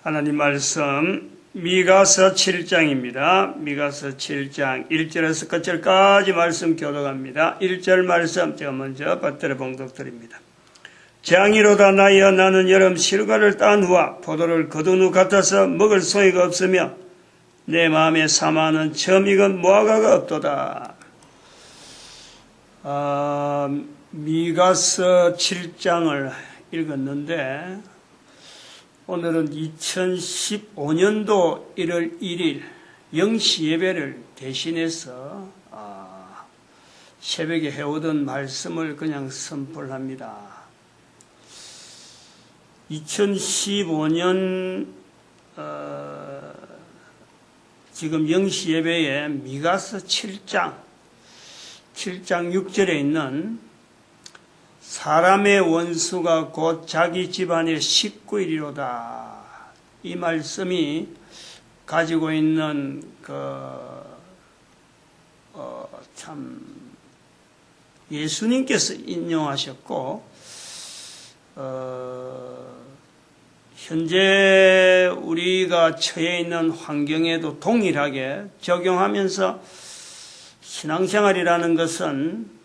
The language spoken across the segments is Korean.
하나님 말씀 미가서 7장입니다. 미가서 7장 1절에서 끝절까지 말씀 교독합니다. 1절 말씀 제가 먼저 받들어 봉독드립니다. 재앙이로다 나여 나는 여름 실과를 딴 후와 포도를 거둔 후 같아서 먹을 소리가 없으며 내 마음에 사마는 처음 익은 무화과가 없도다. 미가서 7장을 읽었는데 오늘은 2015년도 1월 1일 영시 예배를 대신해서 새벽에 해오던 말씀을 그냥 선포를 합니다. 2015년 지금 영시 예배에 미가서 7장 6절에 있는 사람의 원수가 곧 자기 집안의 식구이리로다. 이 말씀이 가지고 있는 참 예수님께서 인용하셨고 현재 우리가 처해 있는 환경에도 동일하게 적용하면서 신앙생활이라는 것은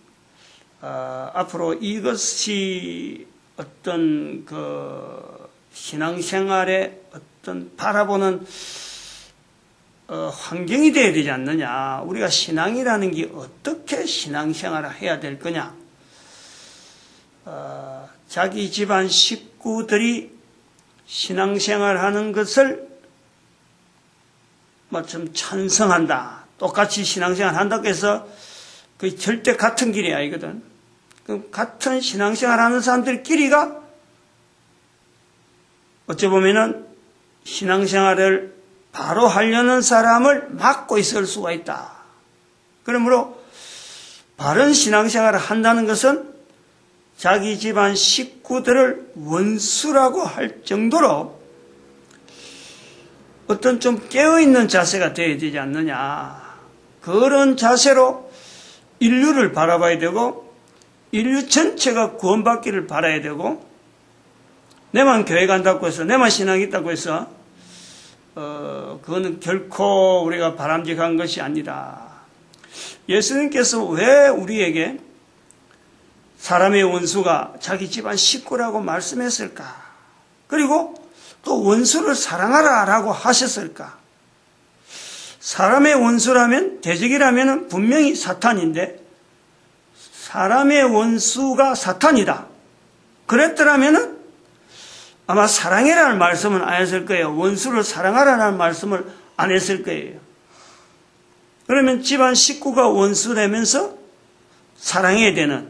앞으로 이것이 어떤 신앙생활의 어떤 바라보는 환경이 되어야 되지 않느냐. 우리가 신앙이라는 게 어떻게 신앙생활을 해야 될 거냐. 자기 집안 식구들이 신앙생활하는 것을 좀 찬성한다. 똑같이 신앙생활 한다고 해서 그 절대 같은 길이 아니거든. 그 같은 신앙생활 하는 사람들끼리가 어찌 보면은 신앙생활을 바로 하려는 사람을 막고 있을 수가 있다. 그러므로 바른 신앙생활을 한다는 것은 자기 집안 식구들을 원수라고 할 정도로 어떤 좀 깨어있는 자세가 되어야 되지 않느냐. 그런 자세로 인류를 바라봐야 되고 인류 전체가 구원받기를 바라야 되고 내만 교회 간다고 해서 내만 신앙이 있다고 해서 그거는 결코 우리가 바람직한 것이 아니다. 예수님께서 왜 우리에게 사람의 원수가 자기 집안 식구라고 말씀했을까? 그리고 또 원수를 사랑하라 라고 하셨을까? 사람의 원수라면, 대적이라면 분명히 사탄인데 사람의 원수가 사탄이다. 그랬더라면 아마 사랑해라는 말씀은 안 했을 거예요. 원수를 사랑하라는 말씀을 안 했을 거예요. 그러면 집안 식구가 원수되면서 사랑해야 되는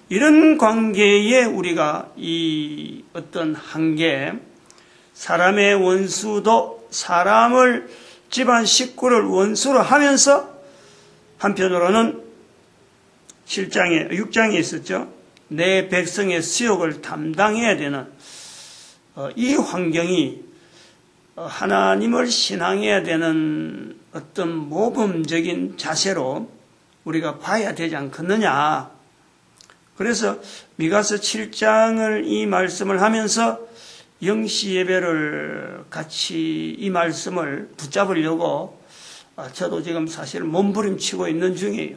이런 관계에 우리가 이 어떤 한계, 사람의 원수도 사람을 집안 식구를 원수로 하면서 한편으로는 6장에 있었죠. 내 백성의 수욕을 담당해야 되는 이 환경이 하나님을 신앙해야 되는 어떤 모범적인 자세로 우리가 봐야 되지 않겠느냐. 그래서 미가서 7장을 이 말씀을 하면서 영시 예배를 같이 이 말씀을 붙잡으려고 저도 지금 사실 몸부림치고 있는 중이에요.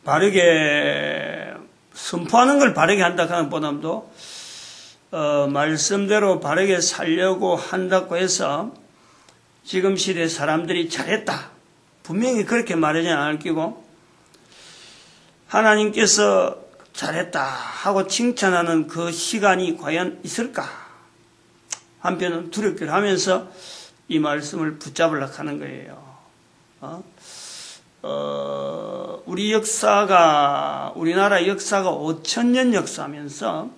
바르게 선포하는 걸 바르게 한다 하는 보담도 말씀대로 바르게 살려고 한다고 해서 지금 시대 사람들이 잘했다. 분명히 그렇게 말하지 않을 끼고 하나님께서 잘했다 하고 칭찬하는 그 시간이 과연 있을까? 한편은 두렵기를 하면서 이 말씀을 붙잡으려고 하는 거예요. 우리나라 역사가 5,000년 역사하면서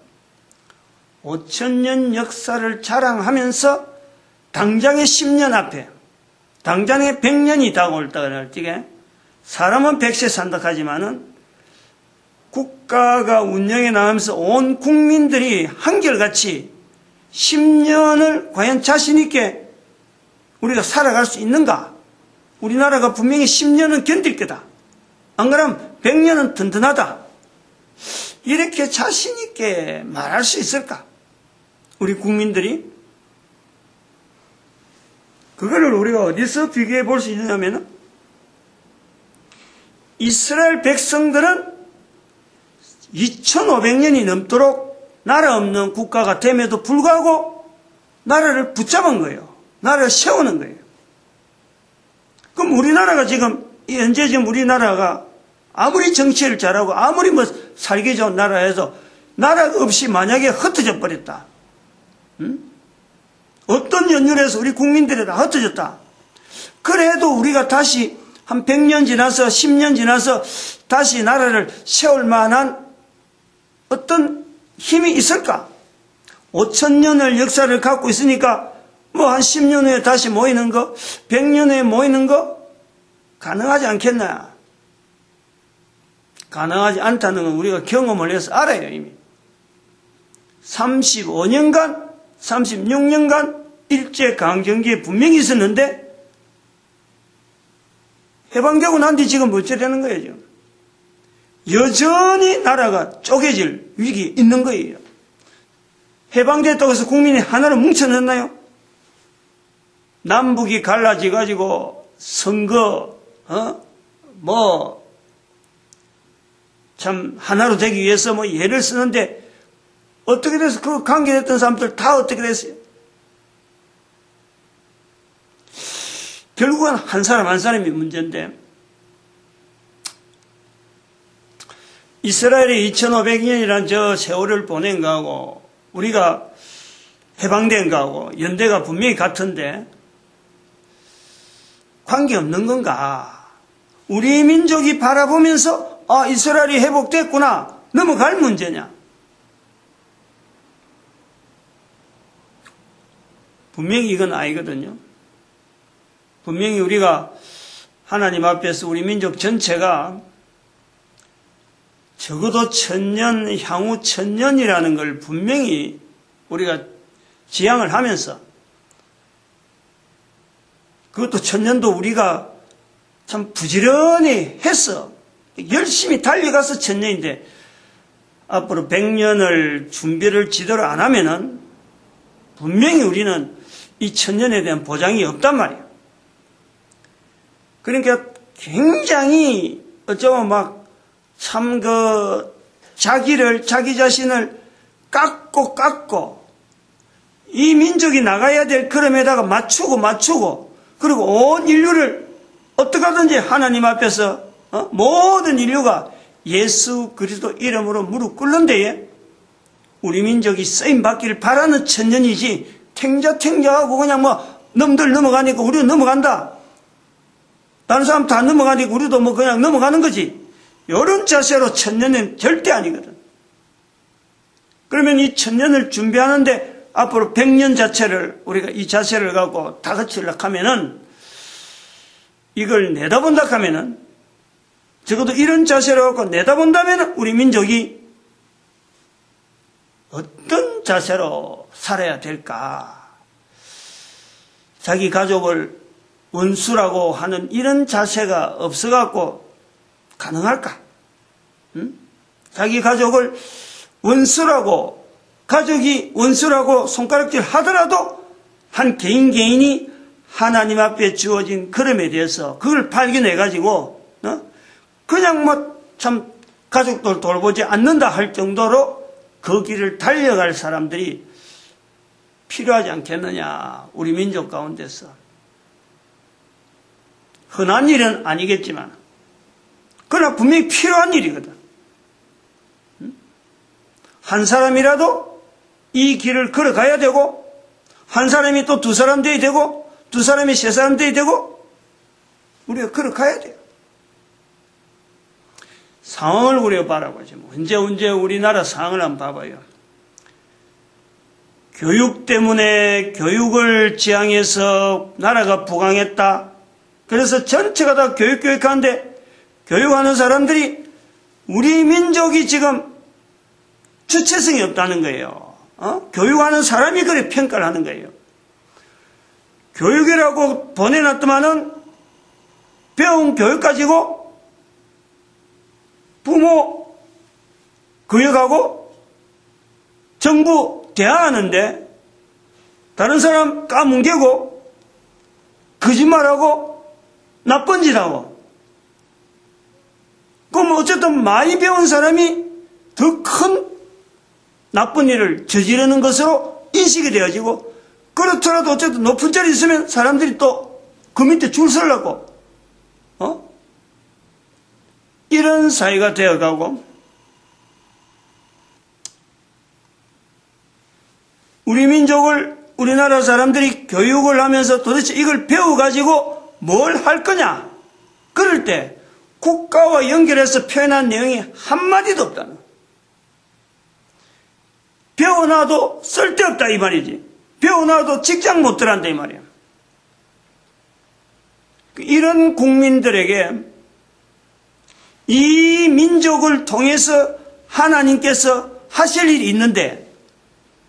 5,000년 역사를 자랑하면서 당장의 10년 앞에 당장의 100년이 다가올 때가 날 적에 사람은 100세 산다 하지만은 국가가 운영해 나가면서 온 국민들이 한결같이 10년을 과연 자신 있게 우리가 살아갈 수 있는가? 우리나라가 분명히 10년은 견딜 거다. 안 그러면 100년은 든든하다. 이렇게 자신 있게 말할 수 있을까? 우리 국민들이. 그거를 우리가 어디서 비교해 볼 수 있느냐면, 이스라엘 백성들은 2500년이 넘도록 나라 없는 국가가 됨에도 불구하고 나라를 붙잡은 거예요. 나라를 세우는 거예요. 그럼 우리나라가 지금, 현재 지금 우리나라가 아무리 정치를 잘하고 아무리 뭐 살기 좋은 나라에서 나라가 없이 만약에 흩어져 버렸다. 어떤 연륜에서 우리 국민들이 다 흩어졌다. 그래도 우리가 다시 한 100년 지나서 10년 지나서 다시 나라를 세울 만한 어떤 힘이 있을까? 5000년을 역사를 갖고 있으니까 뭐 한 10년 후에 다시 모이는 거, 100년 후에 모이는 거 가능하지 않겠나? 가능하지 않다는 건 우리가 경험을 해서 알아요, 이미. 35년간, 36년간 일제강점기에 분명히 있었는데 해방되고 난 뒤 지금 어째 되는 거예요, 지금? 여전히 나라가 쪼개질 위기에 있는 거예요. 해방됐다고 해서 국민이 하나로 뭉쳐졌나요? 남북이 갈라져가지고 선거, 참 하나로 되기 위해서 뭐 예를 쓰는데 어떻게 돼서 그 관계됐던 사람들 다 어떻게 됐어요? 결국은 한 사람 한 사람이 문제인데, 이스라엘이 2500년이라는 저 세월을 보낸 거하고 우리가 해방된 거하고 연대가 분명히 같은데 관계없는 건가? 우리 민족이 바라보면서 이스라엘이 회복됐구나 넘어갈 문제냐? 분명히 이건 아니거든요. 분명히 우리가 하나님 앞에서 우리 민족 전체가 적어도 1000년, 향후 1000년이라는 걸 분명히 우리가 지향을 하면서, 그것도 1000년도 우리가 참 부지런히 했어. 열심히 달려가서 1000년인데, 앞으로 100년을 준비를 제대로 안 하면은 분명히 우리는 이 1000년에 대한 보장이 없단 말이에요. 그러니까 굉장히 어쩌면 참 자기 자신을 깎고 이 민족이 나가야 될 걸음에다가 맞추고 그리고 온 인류를 어떻게 하든지 하나님 앞에서 모든 인류가 예수 그리스도 이름으로 무릎 꿇는 데에 우리 민족이 쓰임 받기를 바라는 1000년이지, 탱자하고 그냥 놈들 넘어가니까 우리도 넘어간다, 다른 사람 다 넘어가니까 우리도 그냥 넘어가는 거지, 이런 자세로 1000년은 절대 아니거든. 그러면 이 1000년을 준비하는데 앞으로 100년 자체를 우리가 이 자세를 갖고 다 거치려고 하면은, 이걸 내다본다 하면은, 적어도 이런 자세를 갖고 내다본다면 우리 민족이 어떤 자세로 살아야 될까? 자기 가족을 원수라고 하는 이런 자세가 없어갖고 가능할까? 자기 가족을 원수라고, 가족이 원수라고 손가락질 하더라도 한 개인이 하나님 앞에 주어진 걸음에 대해서 그걸 발견해가지고 그냥 참 가족들 돌보지 않는다 할 정도로 그 길을 달려갈 사람들이 필요하지 않겠느냐, 우리 민족 가운데서. 흔한 일은 아니겠지만 그러나 분명히 필요한 일이거든. 한 사람이라도 이 길을 걸어가야 되고, 한 사람이 또 두 사람 돼야 되고, 두 사람이 세 사람 돼야 되고, 우리가 걸어가야 돼요. 상황을 우리가 바라보지. 언제 우리나라 상황을 한번 봐봐요. 교육 때문에 교육을 지향해서 나라가 부강했다. 그래서 전체가 다 교육하는데, 교육하는 사람들이 우리 민족이 지금 주체성이 없다는 거예요. 교육하는 사람이 그래 평가를 하는 거예요. 교육이라고 보내놨더만은 배운 교육 가지고 부모 교육하고 정부 대화하는데 다른 사람 까뭉개고 거짓말하고 나쁜 짓하고, 그럼 어쨌든 많이 배운 사람이 더 큰 나쁜 일을 저지르는 것으로 인식이 되어지고, 그렇더라도 어쨌든 높은 자리에 있으면 사람들이 또 그 밑에 줄 서려고 이런 사회가 되어가고, 우리 민족을 우리나라 사람들이 교육을 하면서 도대체 이걸 배워가지고 뭘 할 거냐, 그럴 때 국가와 연결해서 표현한 내용이 한마디도 없다는 거예요. 배워놔도 쓸데없다 이 말이지. 배워놔도 직장 못 들어간다 이 말이야. 이런 국민들에게 이 민족을 통해서 하나님께서 하실 일이 있는데,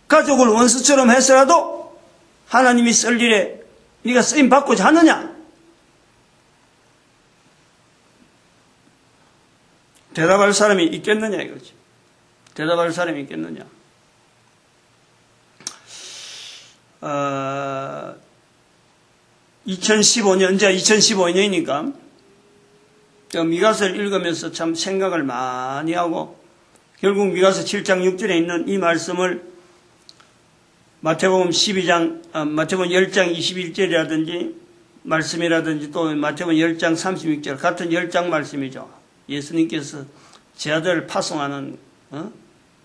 가족을 원수처럼 해서라도 하나님이 쓸 일에 네가 쓰임 받고자 하느냐? 대답할 사람이 있겠느냐 이거지. 대답할 사람이 있겠느냐? 2015년, 이제 2015년이니까 미가서를 읽으면서 참 생각을 많이 하고, 결국 미가서 7장 6절에 있는 이 말씀을 마태복음 10장 21절이라든지 말씀이라든지 또 마태복음 10장 36절 같은 10장 말씀이죠. 예수님께서 제자들을 파송하는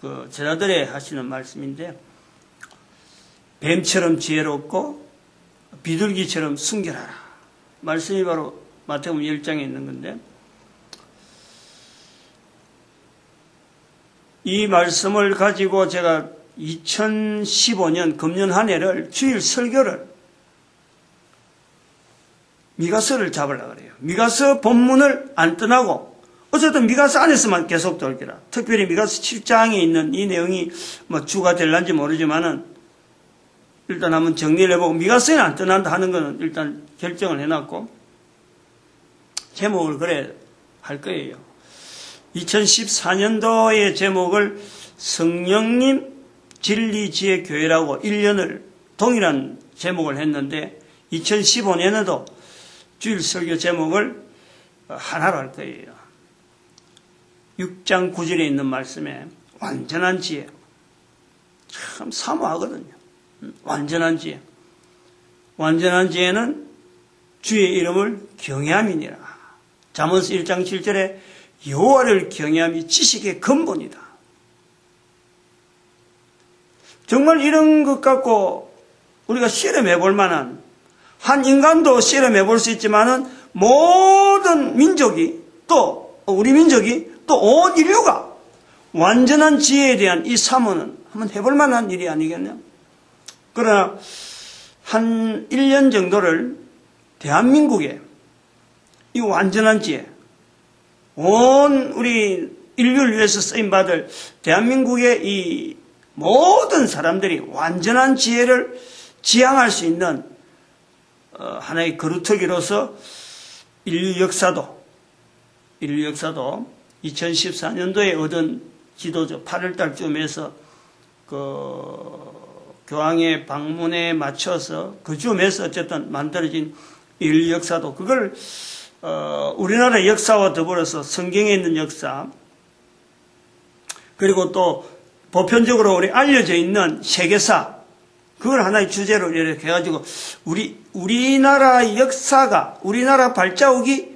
그 제자들의 하시는 말씀인데, 뱀처럼 지혜롭고 비둘기처럼 순결하라. 말씀이 바로 마태복음 10장에 있는 건데, 이 말씀을 가지고 제가 2015년 금년 한 해를 주일 설교를 미가서를 잡으려고 그래요. 미가서 본문을 안 떠나고, 어쨌든 미가서 안에서만 계속 돌기라. 특별히 미가서 7장에 있는 이 내용이 뭐 주가 될란지 모르지만은 일단 한번 정리를 해보고, 미가서는 안 떠난다 하는 거는 일단 결정을 해놨고, 제목을 그래 할 거예요. 2014년도의 제목을 성령님 진리 지혜 교회라고 1년을 동일한 제목을 했는데, 2015년에도 주일 설교 제목을 하나로 할 거예요. 6장 9절에 있는 말씀에 완전한 지혜. 참 사모하거든요. 완전한 지혜. 완전한 지혜는 주의 이름을 경외함이니라. 잠언서 1장 7절에 여호와를 경외함이 지식의 근본이다. 정말 이런 것 갖고 우리가 실험해 볼 만한, 한 인간도 실험해 볼 수 있지만은 모든 민족이, 또 우리 민족이, 또 온 인류가 완전한 지혜에 대한 이 사모는 한번 해볼 만한 일이 아니겠냐. 그러나 한 1년 정도를 대한민국에 이 완전한 지혜, 온 우리 인류를 위해서 쓰임받을 대한민국의 이 모든 사람들이 완전한 지혜를 지향할 수 있는 하나의 거루터기로서 인류 역사도 2014년도에 얻은 지도죠. 8월달쯤에서 그 교황의 방문에 맞춰서 그 즈음에서 어쨌든 만들어진 인류 역사도, 그걸 우리나라 역사와 더불어서 성경에 있는 역사, 그리고 또 보편적으로 우리 알려져 있는 세계사, 그걸 하나의 주제로 이렇게 해가지고 우리나라 역사가, 우리나라 발자국이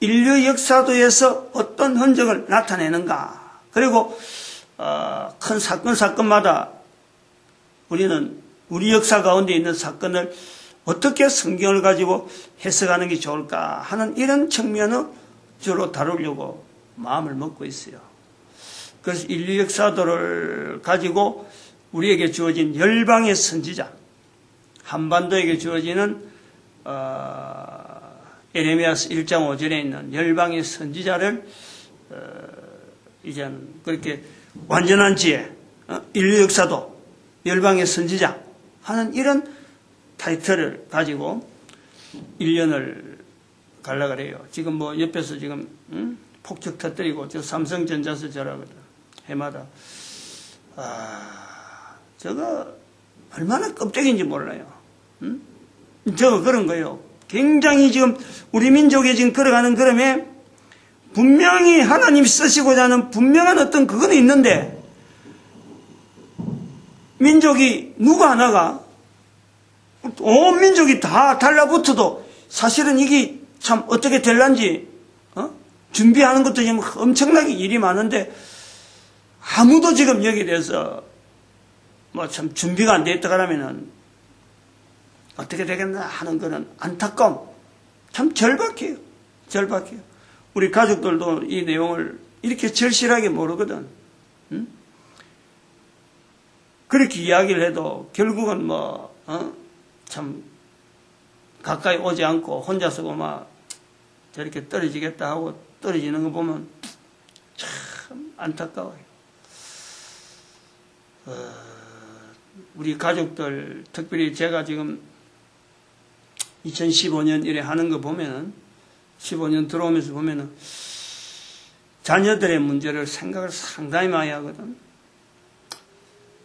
인류 역사도에서 어떤 흔적을 나타내는가, 그리고 큰 사건마다 우리는 우리 역사 가운데 있는 사건을 어떻게 성경을 가지고 해석하는 게 좋을까 하는 이런 측면을 주로 다루려고 마음을 먹고 있어요. 그래서 인류 역사도를 가지고 우리에게 주어진 열방의 선지자, 한반도에게 주어지는 에레미야서 1장 5절에 있는 열방의 선지자를 이제는 그렇게 완전한 지혜, 인류 역사도, 열방의 선지자 하는 이런 타이틀을 가지고 1년을 가려고 그래요. 지금 뭐 옆에서 지금 폭격 터뜨리고 저 삼성전자서 저라거든. 해마다. 저거 얼마나 껍데기인지 몰라요. 저거 그런 거예요. 굉장히 지금 우리 민족이 지금 걸어가는 걸음에 분명히 하나님이 쓰시고자 하는 분명한 어떤 그거는 있는데, 민족이 누구 하나가 온 민족이 다 달라붙어도 사실은 이게 참 어떻게 될란지 준비하는 것도 지금 엄청나게 일이 많은데 아무도 지금 여기에 대해서 뭐 참 준비가 안 돼 있다 그러면은 어떻게 되겠나 하는 거는 안타까움, 참 절박해요. 절박해요. 우리 가족들도 이 내용을 이렇게 절실하게 모르거든. 그렇게 이야기를 해도 결국은 참 가까이 오지 않고 혼자서 막 저렇게 떨어지겠다 하고 떨어지는 거 보면 참 안타까워요. 우리 가족들, 특별히 제가 지금 2015년 이래 하는 거 보면은, 15년 들어오면서 보면은 자녀들의 문제를 생각을 상당히 많이 하거든.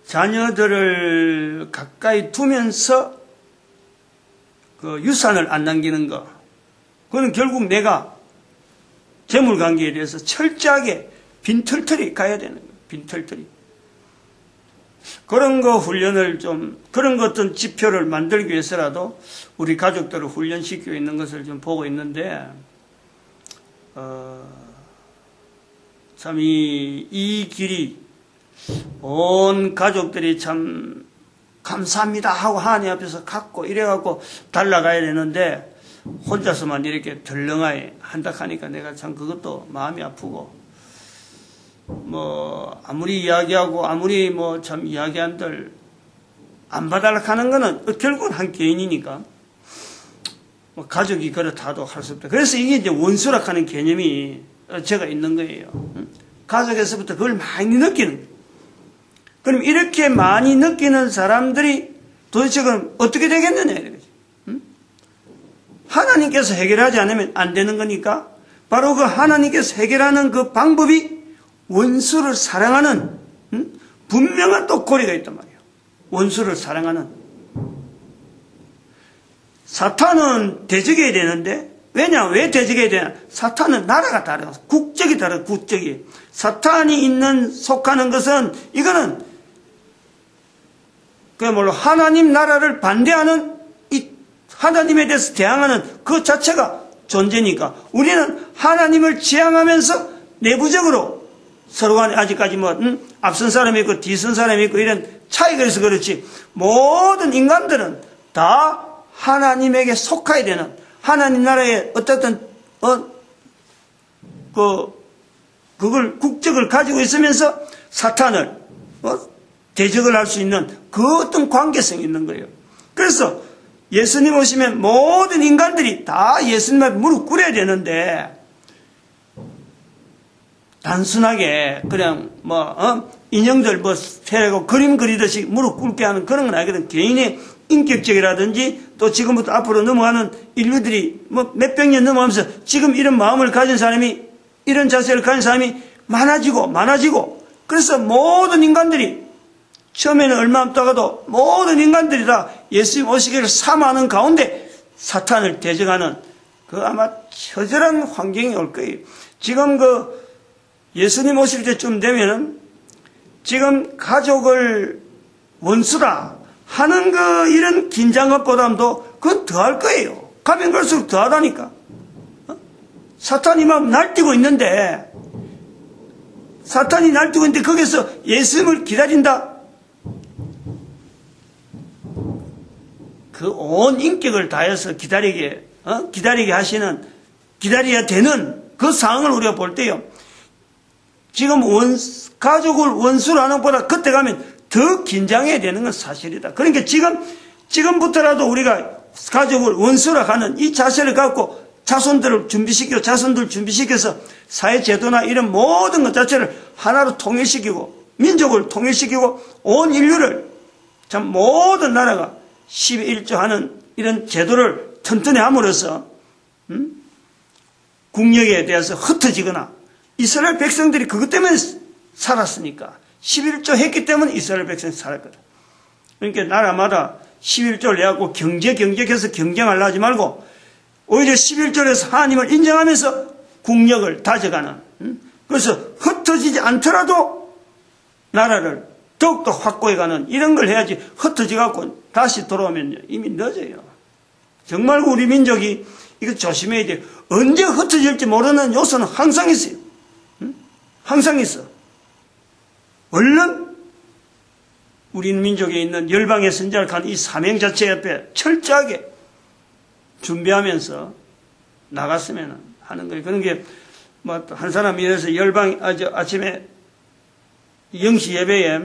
자녀들을 가까이 두면서 그 유산을 안 남기는 거, 그거는 결국 내가 재물관계에 대해서 철저하게 빈털터리 가야 되는 거예요. 빈털터리. 그런 거 훈련을 좀, 그런 거 어떤 지표를 만들기 위해서라도 우리 가족들을 훈련시키고 있는 것을 좀 보고 있는데, 참 이 길이 온 가족들이 참 감사합니다 하고 하나님 앞에서 갖고 이래갖고 달라가야 되는데, 혼자서만 이렇게 덜렁하게 한다 하니까 내가 참 그것도 마음이 아프고, 뭐 아무리 이야기하고 아무리 뭐 참 이야기한들 안 받아라 하는 거는 결국은 한 개인이니까 뭐 가족이 그렇다도 할 수 없다. 그래서 이게 이제 원수라 하는 개념이 제가 있는 거예요. 가족에서부터 그걸 많이 느끼는 거예요. 그럼 이렇게 많이 느끼는 사람들이 도대체 그럼 어떻게 되겠느냐 이거지. 하나님께서 해결하지 않으면 안 되는 거니까 바로 그 하나님께서 해결하는 그 방법이 원수를 사랑하는 분명한 또 고리가 있단 말이에요. 원수를 사랑하는. 사탄은 대적해야 되는데, 왜 대적해야 되냐? 사탄은 나라가 다르다. 국적이 다르다. 국적이. 사탄이 속하는 것은 이거는 그야말로 하나님 나라를 반대하는, 이 하나님에 대해서 대항하는 그 자체가 존재니까 우리는 하나님을 지향하면서 내부적으로 서로 간에 아직까지 앞선 사람이 있고 뒤선 사람이 있고 이런 차이가 있어서 그렇지, 모든 인간들은 다 하나님에게 속해야 되는, 하나님 나라의 어쨌든 그걸 국적을 가지고 있으면서 사탄을 대적을 할 수 있는 그 어떤 관계성이 있는 거예요. 그래서 예수님 오시면 모든 인간들이 다 예수님 앞에 무릎 꿇어야 되는데, 단순하게 그냥 인형들 세고 그림 그리듯이 무릎 꿇게 하는 그런 건 아니거든. 개인의 인격적이라든지 또 지금부터 앞으로 넘어가는 인류들이 몇백 년 넘어가면서 지금 이런 마음을 가진 사람이, 이런 자세를 가진 사람이 많아지고 그래서 모든 인간들이 처음에는 얼마 없다가도 모든 인간들이 다 예수님 오시기를 사모하는 가운데 사탄을 대적하는 그 아마 처절한 환경이 올 거예요. 지금 예수님 오실 때쯤 되면은 지금 가족을 원수라 하는 이런 긴장감보다도 그건 더 할 거예요. 가면 갈수록 더 하다니까. 사탄이 막 날뛰고 있는데, 거기서 예수님을 기다린다? 그 온 인격을 다해서 기다리게 하시는, 기다려야 되는 그 상황을 우리가 볼 때요. 지금 가족을 원수로 하는 것보다 그때 가면 더 긴장해야 되는 건 사실이다. 그러니까 지금부터라도 우리가 가족을 원수로 하는 이 자세를 갖고 자손들 준비시켜서 사회제도나 이런 모든 것 자체를 하나로 통일시키고, 민족을 통일시키고, 온 인류를 참 모든 나라가 12.1조 하는 이런 제도를 튼튼히 함으로써 국력에 대해서 흩어지거나, 이스라엘 백성들이 그것 때문에 살았으니까, 11조 했기 때문에 이스라엘 백성이 살았거든. 그러니까 나라마다 11조를 내갖고 경제해서 경쟁하려 하지 말고 오히려 11조에서 하나님을 인정하면서 국력을 다져가는, 그래서 흩어지지 않더라도 나라를 더욱더 확고해가는 이런 걸 해야지. 흩어져갖고 다시 돌아오면 이미 늦어요. 정말 우리 민족이 이거 조심해야 돼요. 언제 흩어질지 모르는 요소는 항상 있어요. 항상 있어. 얼른 우리 민족에 있는 열방의 선지자를 가는 이 사명 자체 옆에 철저하게 준비하면서 나갔으면 하는 거예요. 그런 게, 뭐, 한 사람이 이래서 아침에 0시 예배에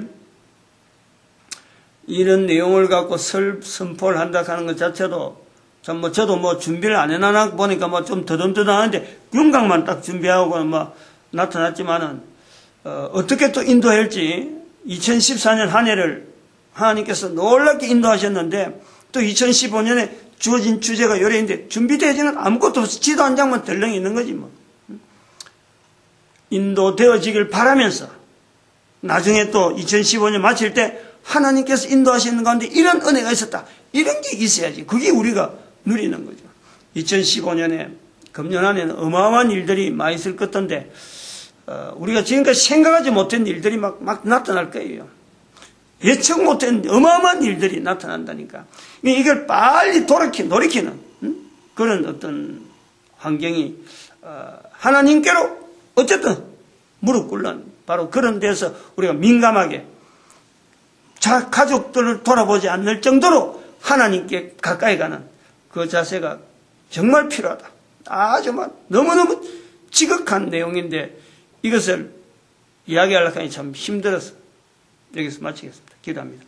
이런 내용을 갖고 선포를 한다 하는 것 자체도 참 저도 준비를 안 해놔 보니까 좀 더듬더듬하는데 윤곽만 딱 준비하고 나타났지만은, 어떻게 또 인도할지 2014년 한 해를 하나님께서 놀랍게 인도하셨는데 또 2015년에 주어진 주제가 요래인데 준비되어지는 아무것도 없어. 지도 한 장만 덜렁이 있는 거지 뭐. 인도되어지길 바라면서 나중에 또 2015년 마칠 때 하나님께서 인도하시는 가운데 이런 은혜가 있었다. 이런 게 있어야지. 그게 우리가 누리는 거죠. 2015년에 금년 안에는 어마어마한 일들이 많이 있을 것 같은데 우리가 지금까지 생각하지 못한 일들이 막 나타날 거예요. 예측 못한 어마어마한 일들이 나타난다니까. 이걸 빨리 돌이키는 그런 어떤 환경이 하나님께로 어쨌든 무릎 꿇는 바로 그런 데서 우리가 민감하게 가족들을 돌아보지 않을 정도로 하나님께 가까이 가는 그 자세가 정말 필요하다. 아주 너무너무 지극한 내용인데 이것을 이야기하려고 하니 참 힘들어서 여기서 마치겠습니다. 기도합니다.